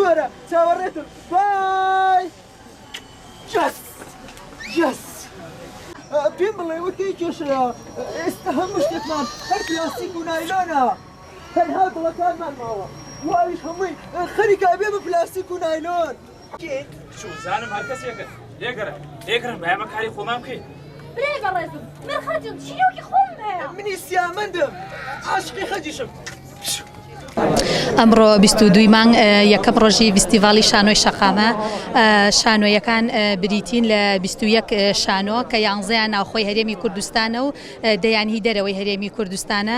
زورة شاوريتهم باي يس بين بالله وتيجوش استهم مشتتمان هاي بلاستيك ونايلونها هاي هذا كان من ماوا وايش همي خريقة أبي بلاستيك ونايلون شو زانم هالكس يقرأ بهمك هاي خومام كي بريغ الرزم من خرجن شيوكي خوم مني سيامندم عاشقي خديشم ئەمڕۆ 22 مانگ یەکەم ڕۆژی فستیڤاڵی شانۆی شەقامە شانۆیەکان بریتین لە 21 شانۆ کە 11یان ناوخۆی هەرێمی کوردستانە و دەیانهی دەرەوەی هەرێمی کوردستانە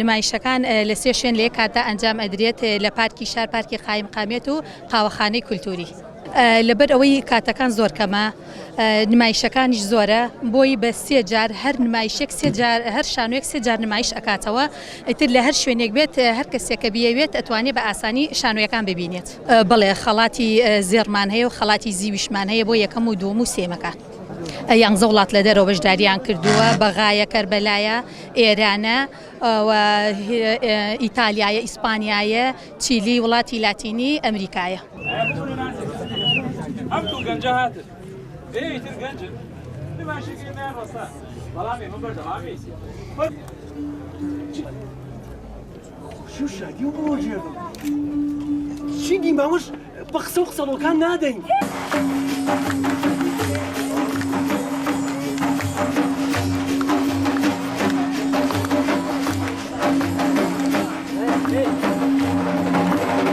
نمایشەکان لە سێ شوێن لە یەک کاتدا ئەنجام ئەدرێت لە پارکی شار پارکی قایمقامێت و قاوەخانەی کولتوری لەبەر ئەوەی کاتەکان زۆر کەمە نمایشەکانیش زۆرە بۆی بە سێ جار هەر نمایشێک هەر شانۆیەک سێ جار نمایش ئەکاتەوە ئیتر لە هەر شوێنێک بێت هەر کەسێکە بیەوێت ئەتوانێت بە ئاسانی شانۆیەکان ببینێت بەڵێ خەڵاتی زێڕمان هەیە و خەڵاتی زیویشمان هەیە بۆ یەکەم و دووەم و سێمەکە 11 وڵات لە دەرەوە بەشداریان کردووە بەغایە کەربەلایە ئێرانە ئیتالیایە ئیسپانیایە چیلی وڵاتی لاتینی ئەمریکایە ئەمتوو گەنجە هاتن ئێتر گەنجن نمایشێکی نایان ڕۆستا بەڵامی من بەردەوامی شو شادي وبروجيبه شنقي ماوش بخسو خسلو كان نادين